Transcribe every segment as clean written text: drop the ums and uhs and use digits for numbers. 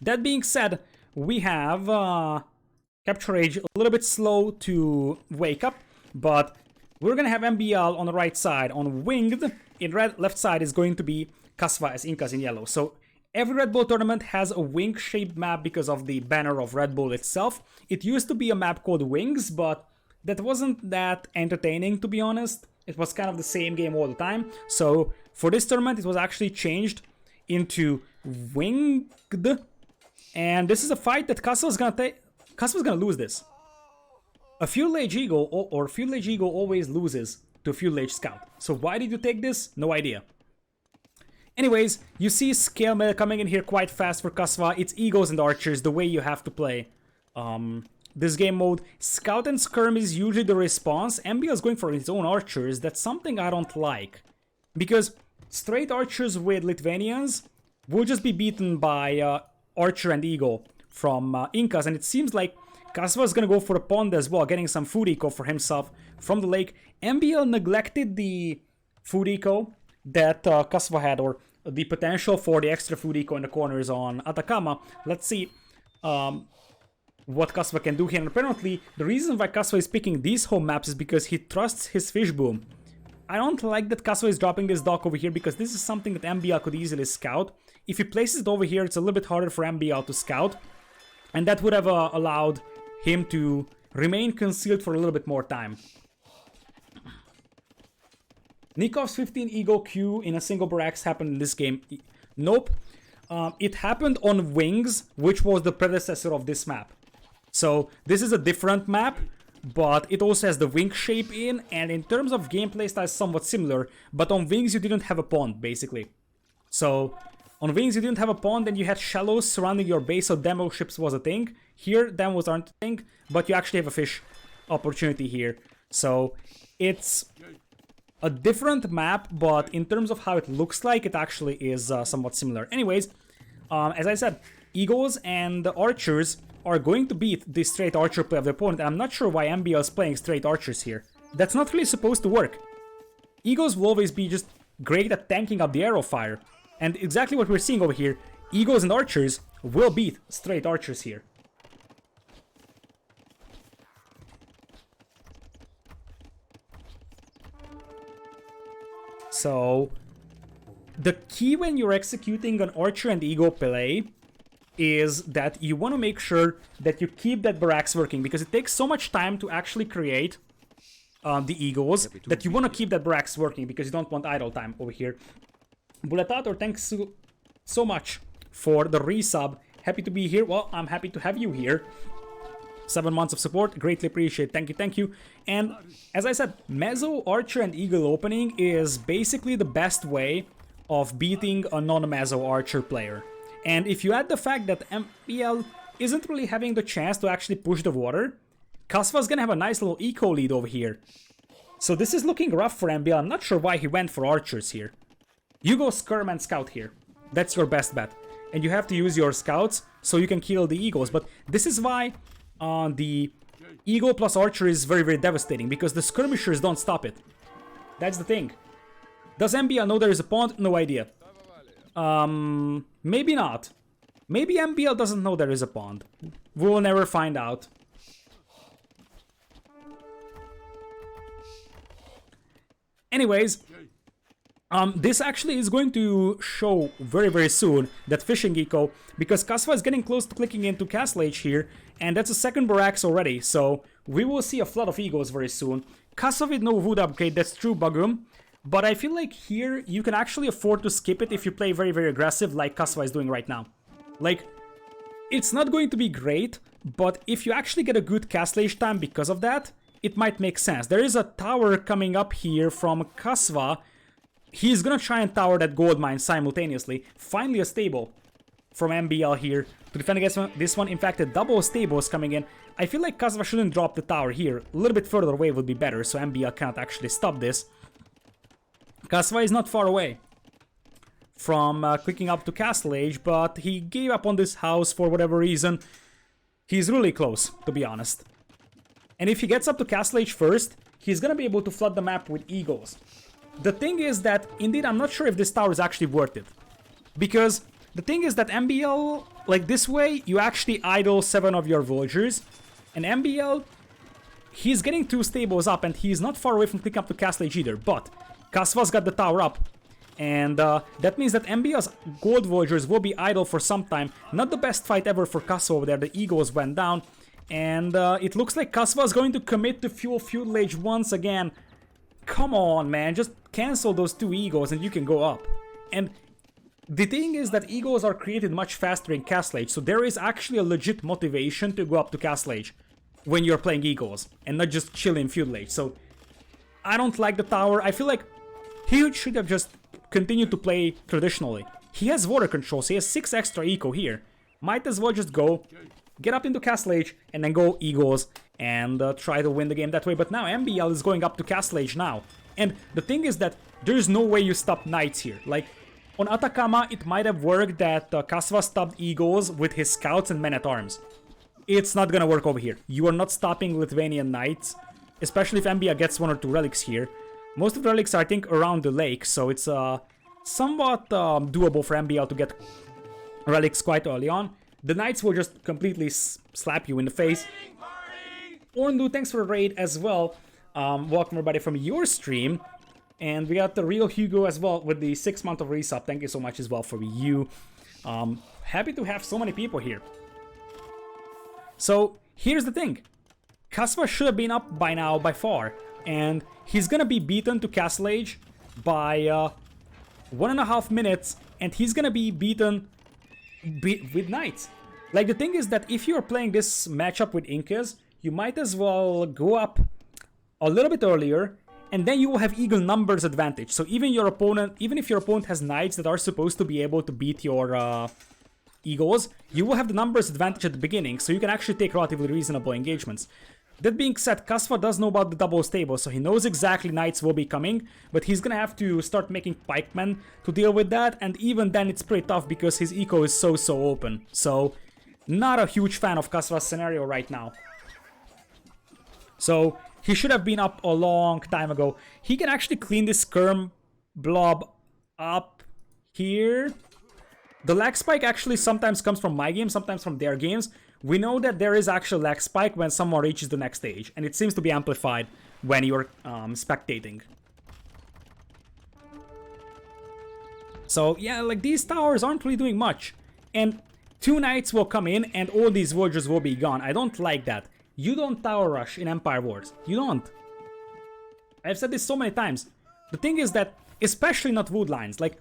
That being said, we have Capture Age a little bit slow to wake up, but we're gonna have MbL on the right side. On Winged, in red, left side is going to be K4sva as Incas in yellow. So every Red Bull tournament has a wing-shaped map because of the banner of Red Bull itself. It used to be a map called Wings, but that wasn't that entertaining, to be honest. It was kind of the same game all the time. So for this tournament, it was actually changed into Winged. And this is a fight that K4sva's gonna take. K4sva's gonna lose this. A Fuel Age Eagle or Fuel Age Eagle always loses to a Fuel Age Scout. So why did you take this? No idea. Anyways, you see scale meta coming in here quite fast for K4sva. It's Eagles and Archers, the way you have to play this game mode. Scout and Skirm is usually the response. MbL is going for his own Archers. That's something I don't like. Because straight Archers with Lithuanians will just be beaten by Archer and Eagle from Incas. And it seems like K4sva is going to go for a pond as well, getting some food eco for himself from the lake. MbL neglected the food eco that K4sva had, or the potential for the extra food eco in the corners on Atacama. Let's see what K4sva can do here. And apparently, the reason why K4sva is picking these home maps is because he trusts his fish boom. I don't like that K4sva is dropping this dock over here, because this is something that MbL could easily scout. If he places it over here, it's a little bit harder for MbL to scout, and that would have allowed him to remain concealed for a little bit more time. Nikov's 15 Eagle Q in a single barracks happened in this game. Nope. It happened on Wings, which was the predecessor of this map. So this is a different map, but it also has the wing shape in, and in terms of gameplay style, somewhat similar. But on Wings, you didn't have a pond, basically. So on Wings, you didn't have a pond, and you had shallows surrounding your base, so demo ships was a thing. Here, demos aren't a thing, but you actually have a fish opportunity here. So it's a different map, but in terms of how it looks like, it actually is somewhat similar. Anyways, as I said, Eagles and Archers are going to beat the straight Archer play of the opponent. I'm not sure why MbL is playing straight Archers here. That's not really supposed to work. Eagles will always be just great at tanking up the arrow fire. And exactly what we're seeing over here, Eagles and Archers will beat straight Archers here. So the key when you're executing an Archer and Eagle play is that you want to make sure that you keep that barracks working, because it takes so much time to actually create the Eagles that you want to keep that barracks working, because you don't want idle time over here. Bulletator, thanks so much for the resub. Happy to be here. Well, I'm happy to have you here. 7 months of support, greatly appreciate. Thank you, thank you. And as I said, Mezzo, Archer, and Eagle opening is basically the best way of beating a non-Mezzo Archer player. And if you add the fact that MbL isn't really having the chance to actually push the water, K4sva's gonna have a nice little eco lead over here. So this is looking rough for MbL. I'm not sure why he went for Archers here. You go Skirm and Scout here. That's your best bet. And you have to use your Scouts so you can kill the Eagles. But this is why the Eagle plus Archer is very, very devastating, because the Skirmishers don't stop it. That's the thing. Does MbL know there is a pond? No idea. Maybe not. Maybe MbL doesn't know there is a pond. We will never find out. Anyways, this actually is going to show very, very soon that fishing eco, because K4sva is getting close to clicking into Castle Age here, and that's a second barracks already, so we will see a flood of Eagles very soon. K4sva with no wood upgrade, that's true, Bagum. But I feel like here you can actually afford to skip it if you play very, very aggressive like K4sva is doing right now. Like, it's not going to be great, but if you actually get a good Castle Age time because of that, it might make sense. There is a tower coming up here from K4sva. He's gonna try and tower that gold mine simultaneously. Finally a stable from MbL here to defend against this one. In fact, a double stable is coming in. I feel like K4sva shouldn't drop the tower here. A little bit further away would be better, so MbL can't actually stop this. K4sva is not far away from clicking up to Castle Age, but he gave up on this house for whatever reason. He's really close, to be honest. And if he gets up to Castle Age first, he's gonna be able to flood the map with Eagles. The thing is that, indeed, I'm not sure if this tower is actually worth it. Because the thing is that MbL, like this way, you actually idle 7 of your villagers. And MbL, he's getting 2 stables up and he's not far away from clicking up to Castle Age either. But K4sva's got the tower up. And that means that MbL's gold villagers will be idle for some time. Not the best fight ever for K4sva over there. The Eagles went down. And it looks like K4sva is going to commit to Feudal Age once again. Come on, man. Just cancel those 2 Eagles and you can go up. And the thing is that Eagles are created much faster in Castle Age. So there is actually a legit motivation to go up to Castle Age when you're playing Eagles. And not just chill in Feudal Age. So I don't like the tower. I feel like he should have just continued to play traditionally. He has water control, so he has 6 extra eco here. Might as well just go, get up into Castle Age, and then go Eagles, and try to win the game that way. But now MbL is going up to Castle Age now. And the thing is that there's no way you stop Knights here. Like, on Atacama, it might have worked that K4sva stopped Eagles with his Scouts and Men-at-Arms. It's not gonna work over here. You are not stopping Lithuanian Knights, especially if MbL gets 1 or 2 relics here. Most of the relics are, I think, around the lake, so it's somewhat doable for MbL to get relics quite early on. The Knights will just completely slap you in the face. Orndu, thanks for the raid as well. Welcome everybody from your stream. And we got the real Hugo as well with the 6 month of resub. Thank you so much as well for you. Happy to have so many people here. So, here's the thing. K4sva should have been up by now, by far. And he's gonna be beaten to Castle Age by 1.5 minutes, and he's gonna be beaten with Knights. Like, the thing is that if you're playing this matchup with Incas, you might as well go up a little bit earlier, and then you will have eagle numbers advantage. So even if your opponent has Knights that are supposed to be able to beat your Eagles, you will have the numbers advantage at the beginning, so you can actually take relatively reasonable engagements. That being said, K4sva does know about the double stable, so he knows exactly Knights will be coming, but he's gonna have to start making pikemen to deal with that, and even then it's pretty tough because his eco is so open. So, not a huge fan of K4sva's scenario right now. So, he should have been up a long time ago. He can actually clean this skirm blob up here. The lag spike actually sometimes comes from my game, sometimes from their games. We know that there is actual lag spike when someone reaches the next stage, and it seems to be amplified when you're spectating. So yeah, like these towers aren't really doing much, and 2 Knights will come in and all these villagers will be gone. I don't like that. You don't tower rush in Empire Wars. You don't. I've said this so many times. The thing is that, especially not wood lines, like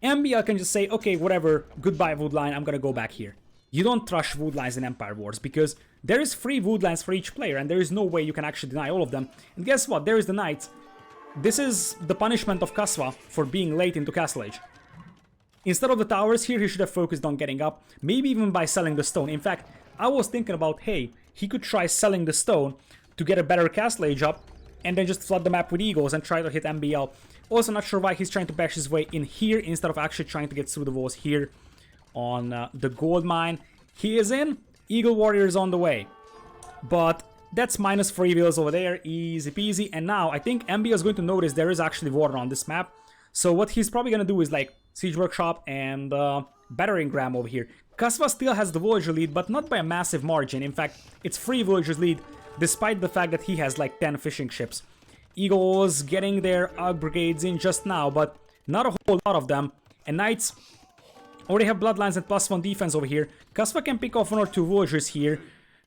MbL can just say, okay, whatever, goodbye wood line, I'm gonna go back here. You don't rush wood lines in Empire Wars because there is 3 wood lines for each player and there is no way you can actually deny all of them. And guess what? There is the Knights. This is the punishment of K4sva for being late into Castle Age. Instead of the towers here, he should have focused on getting up, maybe even by selling the stone. In fact, I was thinking about, hey, he could try selling the stone to get a better Castle Age up and then just flood the map with Eagles and try to hit MbL. Also not sure why he's trying to bash his way in here instead of actually trying to get through the walls here on the gold mine. He is in. Eagle Warrior is on the way. But that's minus 3 wheels over there. Easy peasy. And now I think MbL is going to notice there is actually water on this map. So what he's probably going to do is like Siege Workshop and Battering Ram over here. K4sva still has the villager lead, but not by a massive margin. In fact, it's 3 villagers lead, despite the fact that he has like 10 fishing ships. Eagles getting their brigades in just now, but not a whole lot of them. And Knights already have bloodlines and +1 defense over here. K4sva can pick off 1 or 2 villagers here,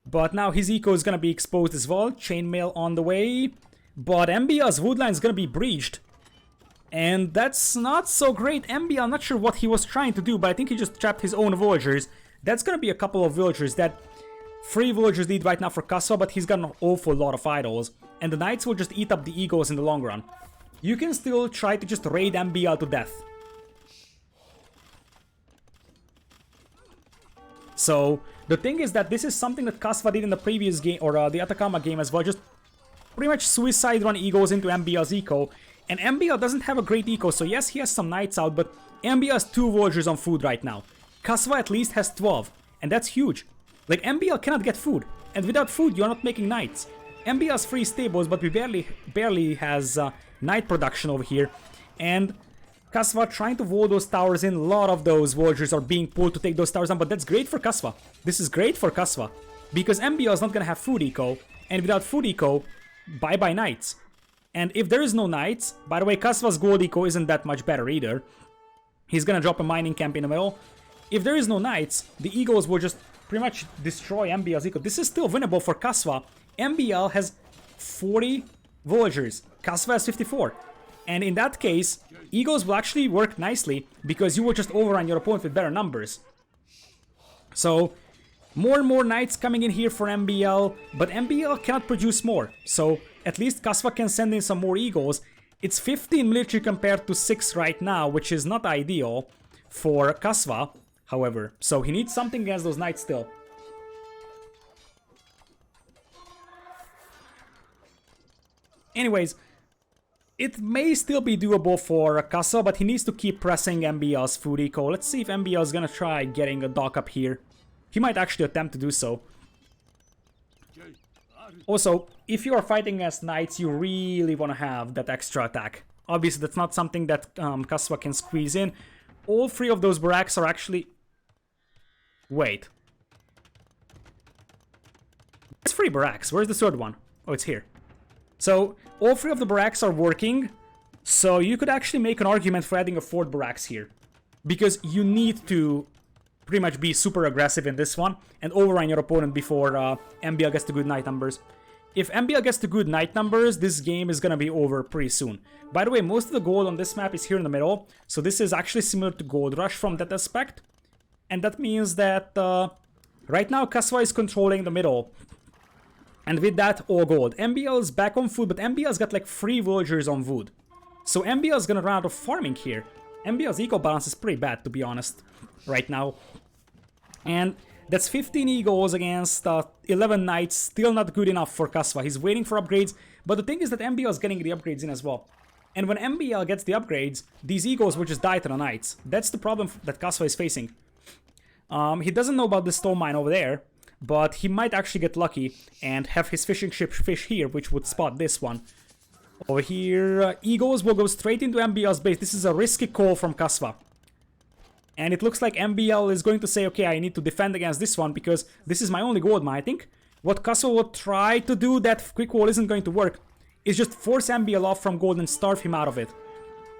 but now his eco is gonna be exposed as well. Chainmail on the way, but MbL's woodline is gonna be breached. And that's not so great. MbL, I'm not sure what he was trying to do, but I think he just trapped his own villagers. That's gonna be a couple of villagers. That 3 villagers lead right now for K4sva, but he's got an awful lot of idols. And the Knights will just eat up the Eagles in the long run. You can still try to just raid MbL to death. So, the thing is that this is something that K4sva did in the previous game, or the Atacama game as well. Just pretty much suicide run Eagles into MbL's eco. And MbL doesn't have a great eco, so yes, he has some Knights out, but MbL has 2 villagers on food right now. K4sva at least has 12, and that's huge. Like, MbL cannot get food, and without food, you're not making Knights. MbL has 3 stables, but we barely has Knight production over here. And K4sva trying to wall those towers in. A lot of those villagers are being pulled to take those towers down, but that's great for K4sva. This is great for K4sva, because MbL is not gonna have food eco, and without food eco, bye-bye knights. And if there is no knights, by the way, K4sva's gold eco isn't that much better either. He's gonna drop a mining camp in the middle. If there is no knights, the eagles will just pretty much destroy MbL's eco. This is still winnable for K4sva. MbL has 40 villagers, K4sva has 54. And in that case, eagles will actually work nicely because you will just overrun your opponent with better numbers. So, more and more knights coming in here for MbL, but MbL cannot produce more. So, at least K4sva can send in some more eagles. It's 15 military compared to 6 right now, which is not ideal for K4sva, however. So, he needs something against those knights still. Anyways, it may still be doable for K4sva, but he needs to keep pressing MbL's food eco. Let's see if MbL is gonna try getting a dock up here. He might actually attempt to do so. Also, if you are fighting against knights, you really want to have that extra attack. Obviously, that's not something that K4sva can squeeze in. All 3 of those barracks are actually... Wait. It's 3 barracks. Where's the 3rd one? Oh, it's here. So, all 3 of the barracks are working, so you could actually make an argument for adding a 4th barracks here. Because you need to pretty much be super aggressive in this one and overrun your opponent before MbL gets to good knight numbers. If MbL gets to good knight numbers, this game is gonna be over pretty soon. By the way, most of the gold on this map is here in the middle, so this is actually similar to Gold Rush from that aspect. And that means that right now K4sva is controlling the middle. And with that, all gold. MbL is back on food, but MbL's got like 3 villagers on wood. So MbL is gonna run out of farming here. MbL's eco balance is pretty bad, to be honest, right now. And that's 15 eagles against 11 knights, still not good enough for K4sva. He's waiting for upgrades, but the thing is that MbL is getting the upgrades in as well. And when MbL gets the upgrades, these eagles will just die to the knights. That's the problem that K4sva is facing. He doesn't know about the stone mine over there, but he might actually get lucky and have his fishing ship fish here, which would spot this one. Over here, eagles will go straight into MbL's base. This is a risky call from K4sva. And it looks like MbL is going to say, okay, I need to defend against this one because this is my only gold mine. I think what K4sva will try to do, that quick wall isn't going to work, is just force MbL off from gold and starve him out of it.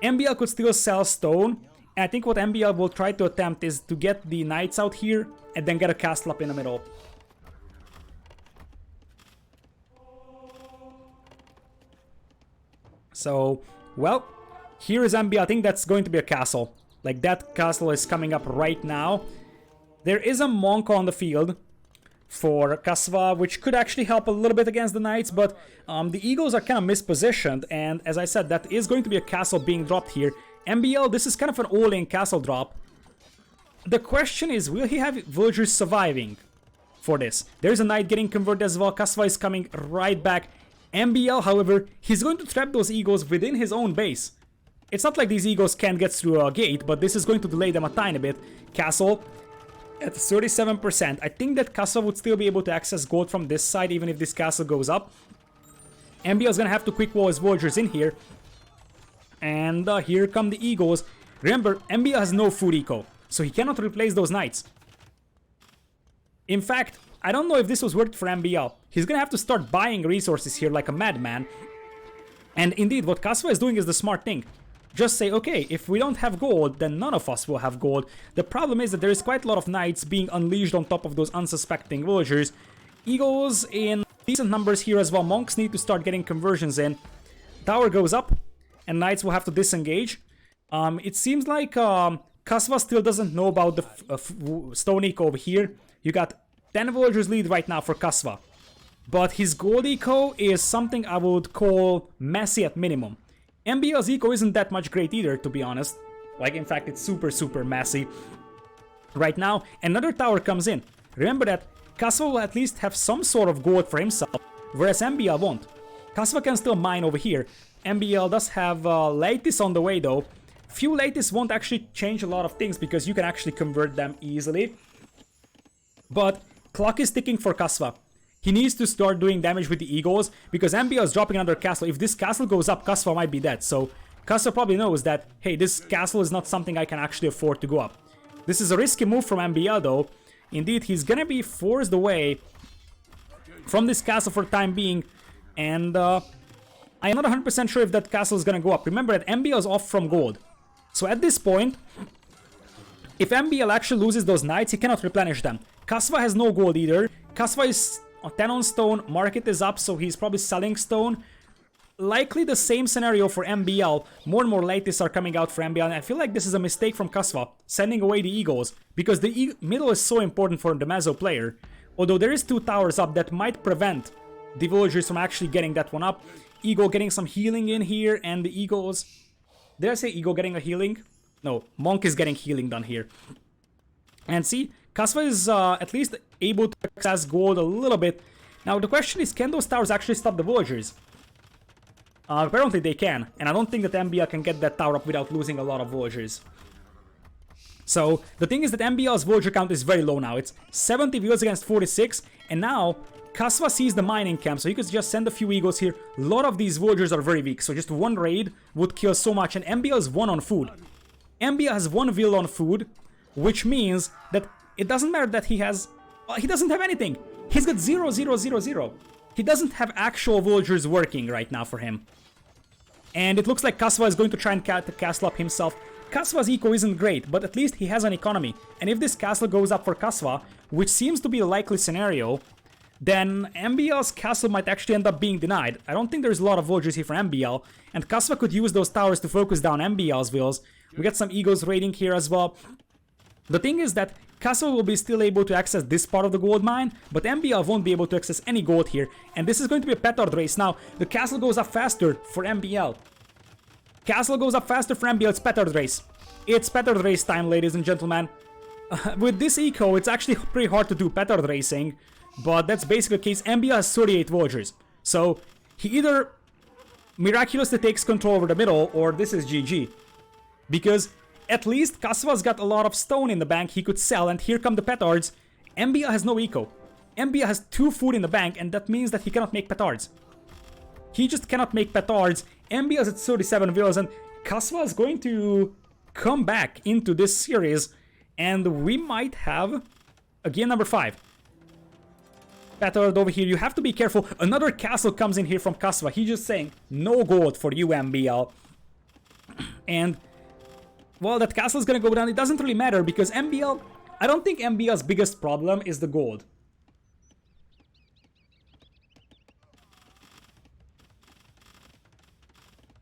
MbL could still sell stone, and I think what MbL will try to attempt is to get the knights out here and then get a castle up in the middle. So, well, here is MbL. I think that's going to be a castle. Like, that castle is coming up right now. There is a monk on the field for K4sva, which could actually help a little bit against the knights, but the eagles are kind of mispositioned, and as I said, that is going to be a castle being dropped here. MbL, this is kind of an all-in castle drop. The question is, will he have villagers surviving for this? There's a knight getting converted as well. K4sva is coming right back. MbL, however, he's going to trap those eagles within his own base. It's not like these eagles can't get through a gate, but this is going to delay them a tiny bit. Castle at 37%. I think that K4sva would still be able to access gold from this side, even if this castle goes up. MbL is going to have to quick wall his villagers in here. And here come the eagles. Remember, MbL has no food eco, so he cannot replace those knights. In fact, I don't know if this was worth for MbL. He's going to have to start buying resources here like a madman. And indeed, what K4sva is doing is the smart thing. Just say, okay, if we don't have gold, then none of us will have gold. The problem is that there is quite a lot of knights being unleashed on top of those unsuspecting villagers. Eagles in decent numbers here as well. Monks need to start getting conversions in. Tower goes up, and knights will have to disengage. It seems like K4sva still doesn't know about the stone eco over here. You got 10 villagers lead right now for K4sva. But his gold eco is something I would call messy at minimum. MbL's eco isn't that much great either, to be honest. Like, in fact, it's super messy. Right now, another tower comes in. Remember that K4sva will at least have some sort of gold for himself, whereas MbL won't. K4sva can still mine over here. MbL does have Laitis on the way, though. Few Laitis won't actually change a lot of things, because you can actually convert them easily. But clock is ticking for K4sva. He needs to start doing damage with the eagles, because MbL is dropping another castle. If this castle goes up, K4sva might be dead. So K4sva probably knows that, hey, this castle is not something I can actually afford to go up. This is a risky move from MbL though. Indeed, he's gonna be forced away from this castle for the time being, and I am not 100% sure if that castle is gonna go up. Remember that MbL is off from gold. So at this point, if MbL actually loses those knights, he cannot replenish them. K4sva has no gold either. K4sva is 10 on stone, market is up, so he's probably selling stone. Likely the same scenario for MbL. More and more latists are coming out for MbL, and I feel like this is a mistake from K4sva, sending away the eagles, because the middle is so important for the Mezzo player. Although there is 2 towers up that might prevent the villagers from actually getting that one up. Eagle getting some healing in here, and the eagles... Did I say Eagle getting a healing? No, Monk is getting healing done here. And see, K4sva is at least able to access gold a little bit. Now the question is, can those towers actually stop the villagers? Apparently they can, and I don't think that MbL can get that tower up without losing a lot of villagers. So the thing is that MbL's villager count is very low now. It's 70 villas against 46, and now K4sva sees the mining camp, so you could just send a few eagles here. A lot of these villagers are very weak, so just one raid would kill so much, and MbL is 1 on food. MbL has 1 villa on food, which means that it doesn't matter that he has... Well, he doesn't have anything. He's got 0, 0, 0, 0. He doesn't have actual villagers working right now for him. And it looks like K4sva is going to try and castle up himself. K4sva's eco isn't great, but at least he has an economy. And if this castle goes up for K4sva, which seems to be a likely scenario, then MbL's castle might actually end up being denied. I don't think there's a lot of villagers here for MbL, and K4sva could use those towers to focus down MbL's villas. We get some eagles raiding here as well. The thing is that K4sva will be still able to access this part of the gold mine, but MbL won't be able to access any gold here, and this is going to be a petard race. Now, the castle goes up faster for MbL. Castle goes up faster for MbL, it's petard race. It's petard race time, ladies and gentlemen. With this eco, it's actually pretty hard to do petard racing, but that's basically the case. MbL has 38 villagers, so he either miraculously takes control over the middle, or this is GG. Because at least K4sva's got a lot of stone in the bank he could sell, and here come the petards. MbL has no eco. MbL has 2 food in the bank, and that means that he cannot make petards. He just cannot make petards. MbL is at 37 villas, and K4sva is going to come back into this series, and we might have a game number 5. Petard over here, you have to be careful. Another castle comes in here from K4sva. He's just saying, no gold for you, MbL. And, well, that castle is gonna go down. It doesn't really matter, because MbL... I don't think MbL's biggest problem is the gold.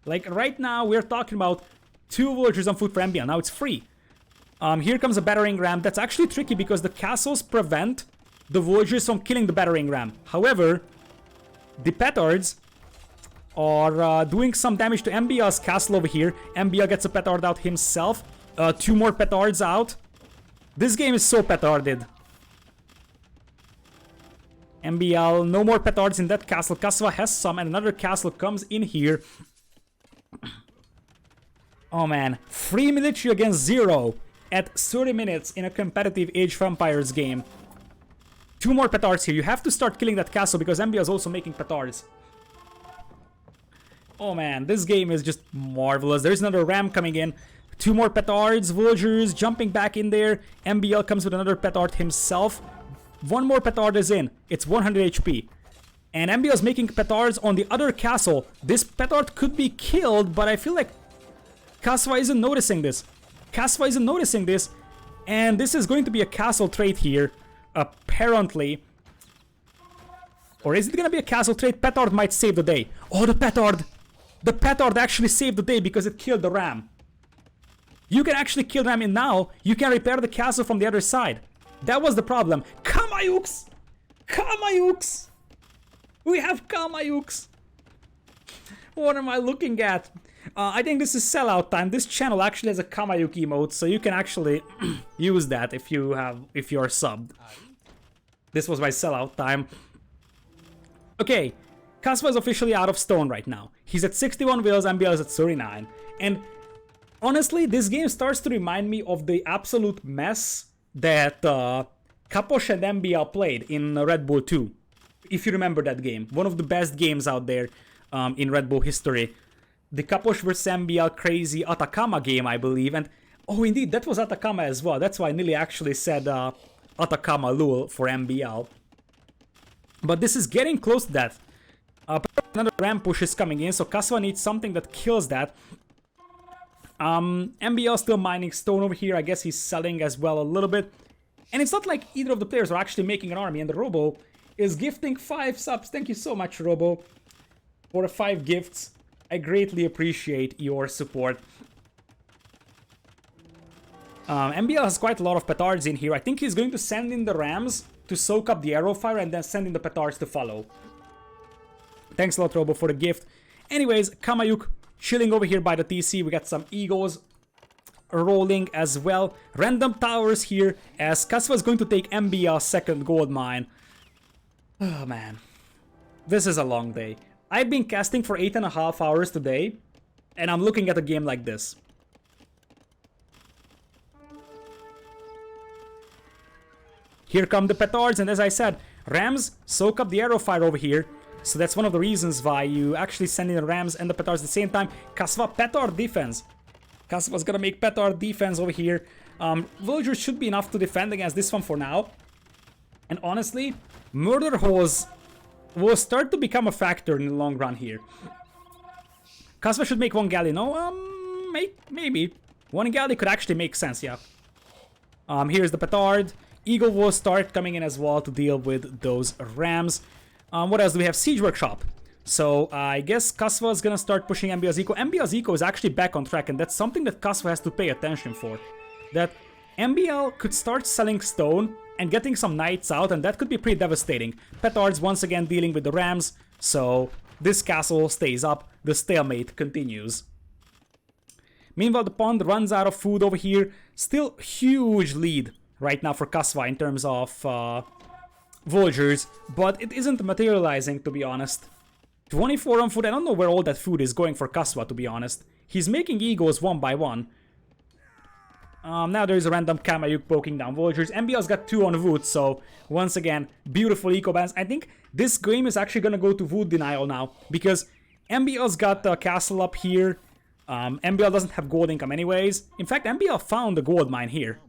Like, right now, we're talking about 2 villagers on food for MbL. Now it's free. Here comes a battering ram. That's actually tricky because the castles prevent the villagers from killing the battering ram. However, the petards are doing some damage to MbL's castle over here. MbL gets a petard out himself. 2 more petards out. This game is so petarded. MbL, no more petards in that castle. K4sva has some, and another castle comes in here. Oh man, 3 military against 0 at 30 minutes in a competitive Age of Empires game. 2 more petards here. You have to start killing that castle because MbL is also making petards. Oh man, this game is just marvelous. There's another ram coming in. 2 more petards, villagers jumping back in there. MbL comes with another petard himself. 1 more petard is in. It's 100 HP. And MbL is making petards on the other castle. This petard could be killed, but I feel like K4sva isn't noticing this. K4sva isn't noticing this. And this is going to be a castle trade here, apparently. Or is it going to be a castle trade? Petard might save the day. Oh, the petard! The petard actually saved the day because it killed the ram. You can actually kill ram, and now you can repair the castle from the other side. That was the problem. Kamayuks! Kamayuks! We have Kamayuks! What am I looking at? I think this is sellout time. This channel actually has a Kamayuk emote, so you can actually use that if you're subbed. This was my sellout time. Okay, K4sva is officially out of stone right now. He's at 61 villas, MbL is at 39. And honestly, this game starts to remind me of the absolute mess that Kaposh and MbL played in Red Bull 2. If you remember that game. One of the best games out there in Red Bull history. the K4sva vs MbL crazy Atacama game, I believe. And oh, indeed, that was Atacama as well. That's why Nili actually said Atacama Lul for MbL. But this is getting close to that. Another ram push is coming in, so K4sva needs something that kills that. MbL still mining stone over here. I guess he's selling as well a little bit. And it's not like either of the players are actually making an army. And the Robo is gifting 5 subs. Thank you so much, Robo, for the 5 gifts. I greatly appreciate your support. MbL has quite a lot of petards in here. I think he's going to send in the rams to soak up the arrow fire and then send in the petards to follow. Thanks a lot, Robo, for the gift. Anyways, Kamayuk chilling over here by the TC. We got some Eagles rolling as well. Random towers here as K4sva is going to take MbL's second gold mine. Oh, man. This is a long day. I've been casting for 8.5 hours today, and I'm looking at a game like this. Here come the petards, and as I said, rams soak up the arrow fire over here. So that's one of the reasons why you actually send in the rams and the petards at the same time. K4sva petard defense. K4sva's gonna make petard defense over here. Villagers should be enough to defend against this one for now. And honestly, murder holes will start to become a factor in the long run here. K4sva should make 1 galley. No, maybe. 1 galley could actually make sense, yeah. Here's the petard. Eagle will start coming in as well to deal with those rams. What else do we have? Siege Workshop. So I guess K4sva is gonna start pushing MbL's eco. MbL's eco is actually back on track, and that's something that K4sva has to pay attention for. That MbL could start selling stone and getting some knights out, and that could be pretty devastating. Petards once again dealing with the rams, so this castle stays up. The stalemate continues. Meanwhile, the pond runs out of food over here. Still huge lead right now for K4sva in terms of villagers, but it isn't materializing, to be honest. 24 on food. I don't know where all that food is going for K4sva, to be honest. He's making Eagles 1 by 1. Now there's a random Kamayuk poking down villagers. MbL's got 2 on wood, so once again, beautiful eco balance. I think this game is actually gonna go to wood denial now, because MbL's got the castle up here. MbL doesn't have gold income anyways. In fact, MbL found the gold mine here.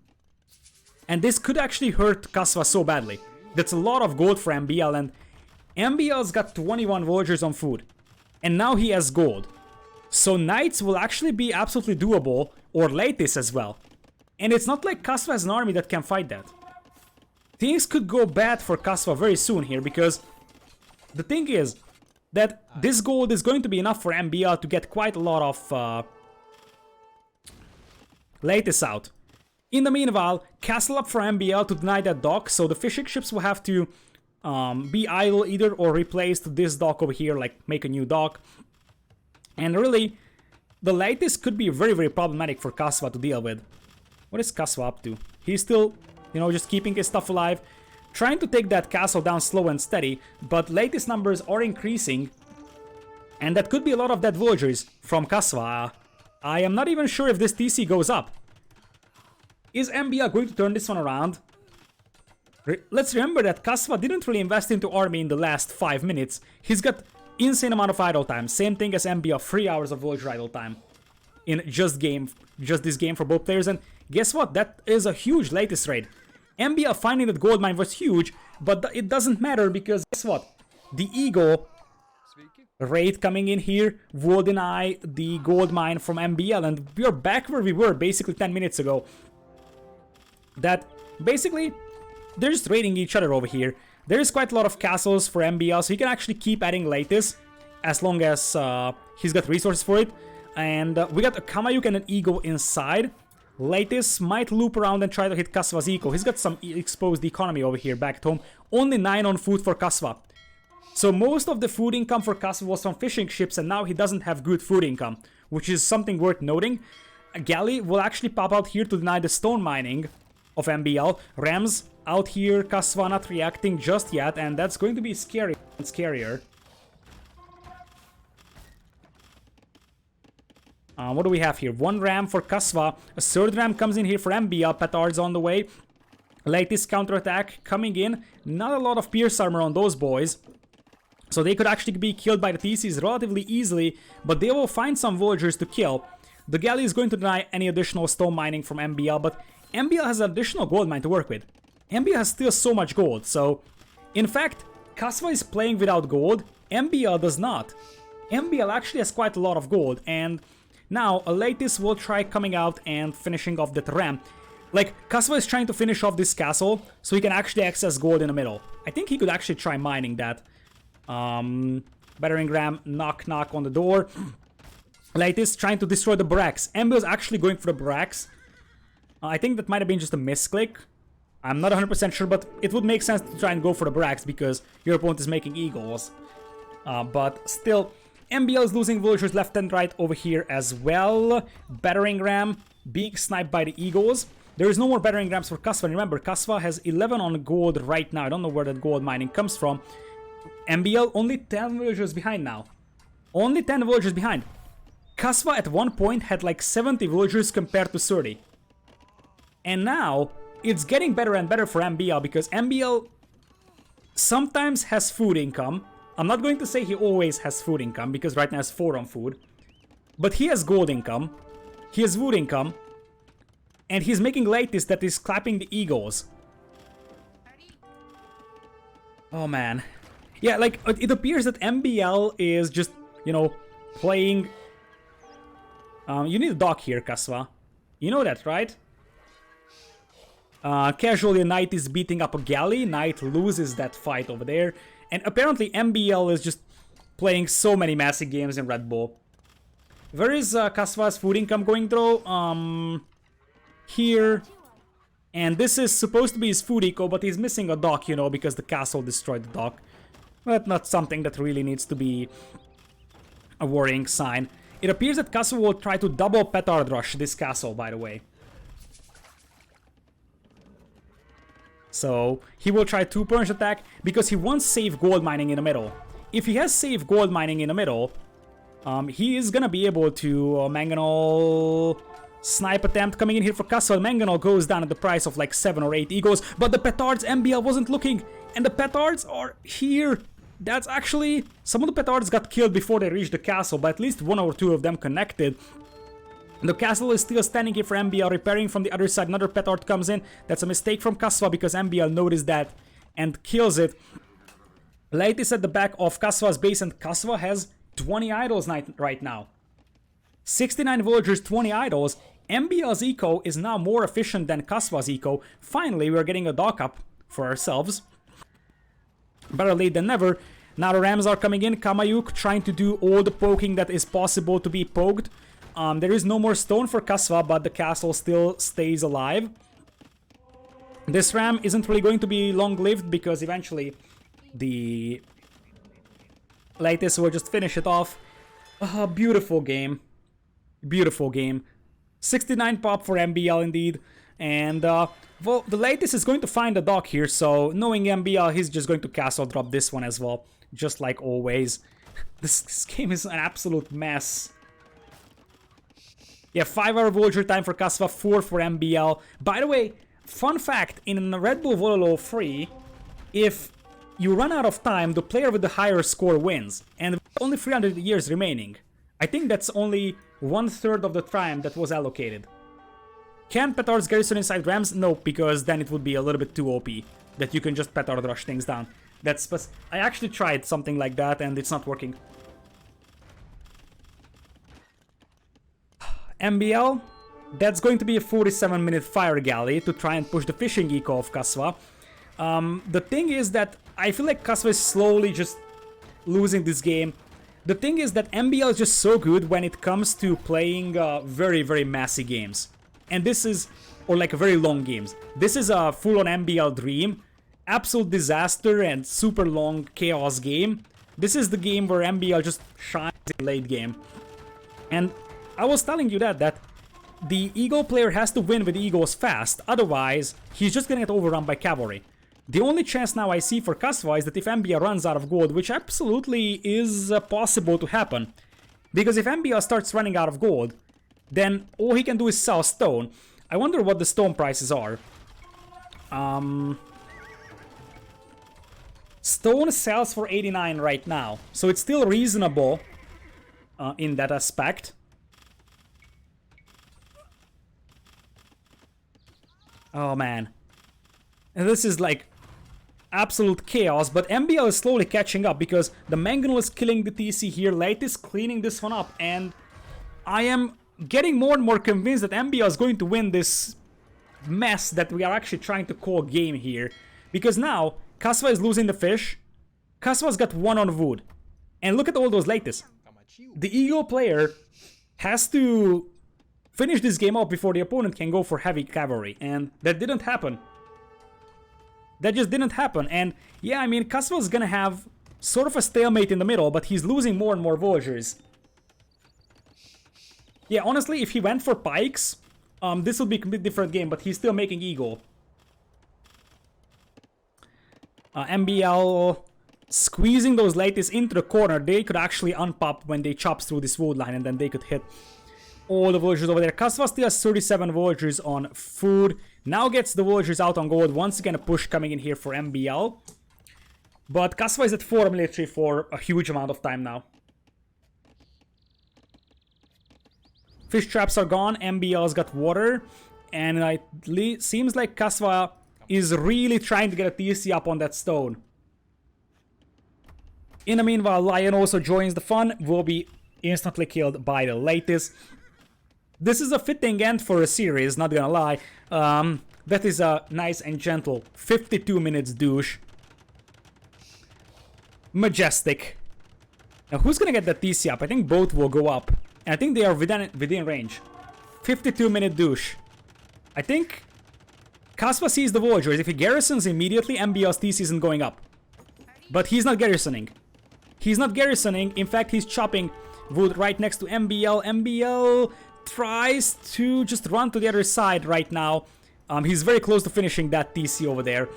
And this could actually hurt K4sva so badly. That's a lot of gold for MbL, and MbL's got 21 villagers on food. And now he has gold. So knights will actually be absolutely doable, or lattice as well. And it's not like K4sva has an army that can fight that. Things could go bad for K4sva very soon here, because the thing is that this gold is going to be enough for MbL to get quite a lot of lattice out. In the meanwhile, castle up for MbL to deny that dock, so the fishing ships will have to be idle either or replaced this dock over here, like make a new dock. And really, the lattice could be very, very problematic for K4sva to deal with. What is K4sva up to? He's still, you know, just keeping his stuff alive, trying to take that castle down slow and steady, but lattice numbers are increasing, and that could be a lot of dead villagers from K4sva. I am not even sure if this TC goes up. Is MbL going to turn this one around? Let's remember that K4sva didn't really invest into army in the last 5 minutes. He's got insane amount of idle time. Same thing as MbL, 3 hours of villager idle time. In just this game for both players. And guess what? That is a huge lattice raid. MbL finding that gold mine was huge, but it doesn't matter because guess what? The Eagle raid coming in here will deny the gold mine from MbL, and we are back where we were basically 10 minutes ago. That basically they're just raiding each other over here. There is quite a lot of castles for MbL, so he can actually keep adding lattice as long as he's got resources for it. And we got a Kamayuk and an Eagle inside. Lattice might loop around and try to hit K4sva's eco. He's got some exposed economy over here back at home. Only 9 on food for K4sva. So most of the food income for K4sva was from fishing ships, and now he doesn't have good food income, which is something worth noting. A galley will actually pop out here to deny the stone mining of MbL. Rams out here, K4sva not reacting just yet, and that's going to be scary and scarier. What do we have here? 1 ram for K4sva. A 3rd ram comes in here for MbL. Petards on the way. Latest counterattack coming in. Not a lot of pierce armor on those boys. So they could actually be killed by the TCs relatively easily, but they will find some villagers to kill. The galley is going to deny any additional stone mining from MbL, but MbL has an additional gold mine to work with. MbL has still so much gold, so... In fact, K4sva is playing without gold, MbL does not. MbL actually has quite a lot of gold, and now Elatis will try coming out and finishing off that ramp. Like, K4sva is trying to finish off this castle, so he can actually access gold in the middle. I think he could actually try mining that. Battering ram, knock knock on the door. Elatis trying to destroy the barracks. MbL is actually going for the barracks. I think that might have been just a misclick. I'm not 100% sure, but it would make sense to try and go for the barracks because your opponent is making eagles. But still, MbL is losing villagers left and right over here as well. Battering ram being sniped by the eagles. There is no more battering rams for K4sva. Remember, K4sva has 11 on gold right now. I don't know where that gold mining comes from. MbL only 10 villagers behind now. Only 10 villagers behind. K4sva at one point had like 70 villagers compared to 30. And now, it's getting better and better for MbL because MbL sometimes has food income. I'm not going to say he always has food income because right now has 4 on food. But he has gold income. He has wood income. And he's making latest that is clapping the eagles. Oh man. Yeah, like, it appears that MbL is just, you know, playing... you need a dock here, K4sva. You know that, right? Casually, a knight is beating up a galley. Knight loses that fight over there. And apparently MbL is just playing so many massive games in Red Bull. Where is K4sva's food income going through? Here. And this is supposed to be his food eco, but he's missing a dock, you know, because the castle destroyed the dock. But not something that really needs to be a worrying sign. It appears that K4sva will try to double petard rush this castle, by the way. So, he will try 2-punch attack because he wants safe gold mining in the middle. If he has safe gold mining in the middle, he is gonna be able to Mangonel snipe attempt coming in here for K4sva. Mangonel goes down at the price of like 7 or 8 eagles, but the petards, MbL wasn't looking, and the petards are here. That's actually, some of the petards got killed before they reached the castle, but at least 1 or 2 of them connected. The castle is still standing here for MbL, repairing from the other side. Another petard comes in. That's a mistake from K4sva because MbL noticed that and kills it. Light is at the back of K4sva's base, and K4sva has 20 idols right now. 69 villagers, 20 idols. MbL's eco is now more efficient than K4sva's eco. Finally, we're getting a dock up for ourselves. Better late than never. Now the rams are coming in. Kamayuk trying to do all the poking that is possible to be poked. There is no more stone for K4sva, but the castle still stays alive. This ram isn't really going to be long-lived because eventually the latest will just finish it off. Beautiful game. Beautiful game. 69 pop for MbL indeed. And, well, the latest is going to find a dock here, so knowing MbL, he's just going to castle drop this one as well. Just like always. This game is an absolute mess. Yeah, 5-hour villager time for K4sva, 4 for MbL. By the way, fun fact, in Red Bull Wololo 3, if you run out of time, the player with the higher score wins. And only 300 years remaining. I think that's only 1/3 of the time that was allocated. Can petards garrison inside rams? No, because then it would be a little bit too OP. That you can just petard rush things down. I actually tried something like that and it's not working. MbL, that's going to be a 47-minute fire galley to try and push the fishing eco of K4sva. The thing is that I feel like K4sva is slowly just losing this game. The thing is that MbL is just so good when it comes to playing very, very messy games. And this is, or like very long games. This is a full-on MbL dream. Absolute disaster and super long chaos game. This is the game where MbL just shines in late game. And I was telling you that the Eagle player has to win with Eagles fast, otherwise he's just gonna get overrun by cavalry. The only chance now I see for K4sva is that if MbL runs out of gold, which absolutely is possible to happen. Because if MbL starts running out of gold, then all he can do is sell stone. I wonder what the stone prices are. stone sells for 89 right now, so it's still reasonable in that aspect. Oh man, and this is like absolute chaos, but MbL is slowly catching up because the Mangonel is killing the TC here, Late is cleaning this one up, and I am getting more and more convinced that MbL is going to win this mess that we are actually trying to call game here. Because now, K4sva is losing the fish, K4sva's got 1 on wood, and look at all those latest. The Eagle player has to finish this game off before the opponent can go for heavy cavalry, and that didn't happen. That just didn't happen, and yeah, I mean, K4sva's gonna have sort of a stalemate in the middle, but he's losing more and more villagers. Yeah, honestly, if he went for pikes, this would be a completely different game, but he's still making Eagle. MbL squeezing those latest into the corner. They could actually unpop when they chop through this wood line, and then they could hit all the villagers over there. K4sva still has 37 villagers on food. Now gets the villagers out on gold. Once again, a push coming in here for MbL. But K4sva is at 4 military for a huge amount of time now. Fish traps are gone. MbL's got water. And it seems like K4sva is really trying to get a TC up on that stone. In the meanwhile, Lion also joins the fun. Will be instantly killed by the latest. This is a fitting end for a series, not gonna lie. That is a nice and gentle 52 minutes douche. Majestic. Now who's gonna get that TC up? I think both will go up. And I think they are within range. 52-minute douche. I think K4sva sees the villagers. If he garrisons immediately, MbL's TC isn't going up. But he's not garrisoning. He's not garrisoning. In fact, he's chopping wood right next to MbL. MbL tries to just run to the other side right now. He's very close to finishing that TC over there.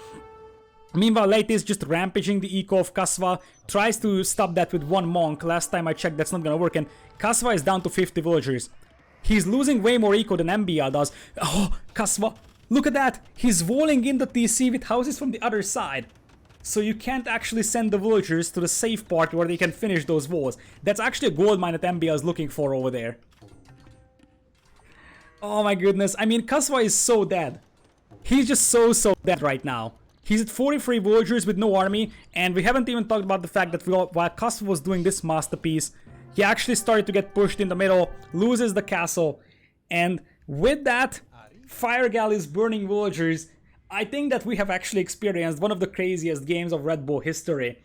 Meanwhile, Late is just rampaging the eco of K4sva. Tries to stop that with 1 monk. Last time I checked, that's not gonna work. And K4sva is down to 50 villagers. He's losing way more eco than MbL does. Oh, K4sva, look at that! He's walling in the TC with houses from the other side. So you can't actually send the villagers to the safe part where they can finish those walls. That's actually a gold mine that MbL is looking for over there. Oh my goodness, I mean, K4sva is so dead. He's just so dead right now. He's at 43 villagers with no army, and we haven't even talked about the fact that while K4sva was doing this masterpiece, he actually started to get pushed in the middle, loses the castle, and with that, Fire Gal is burning villagers. I think that we have actually experienced one of the craziest games of Red Bull history.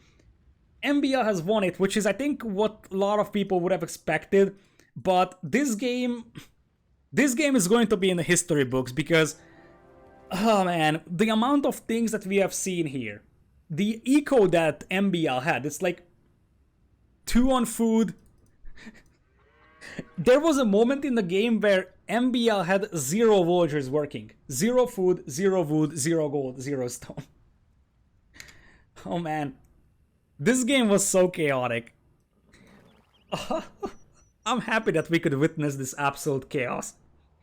MbL has won it, which is I think what a lot of people would have expected, but this game is going to be in the history books because, oh man, the amount of things that we have seen here. The eco that MbL had, it's like 2 on food. There was a moment in the game where MbL had 0 villagers working. 0 food, 0 wood, 0 gold, 0 stone. Oh man. This game was so chaotic. I'm happy that we could witness this absolute chaos.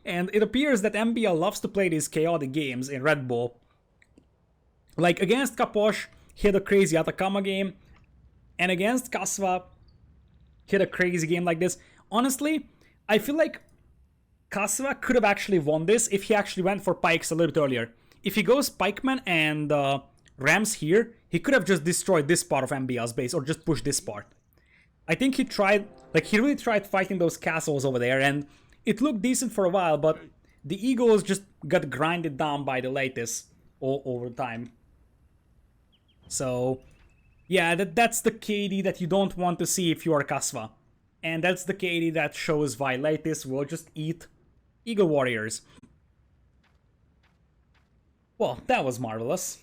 And it appears that MbL loves to play these chaotic games in Red Bull. Like against Kaposh, he had a crazy Atacama game. And against K4sva, he had a crazy game like this. Honestly, I feel like K4sva could have actually won this if he actually went for pikes a little bit earlier. If he goes pikeman and rams here, he could have just destroyed this part of MbL's base or just pushed this part. I think he tried, like he really tried fighting those castles over there and it looked decent for a while, but the Eagles just got grinded down by the latest over time. So, yeah, that's the KD that you don't want to see if you are K4sva. And that's the KD that shows why latest will just eat Eagle Warriors. Well, that was marvelous.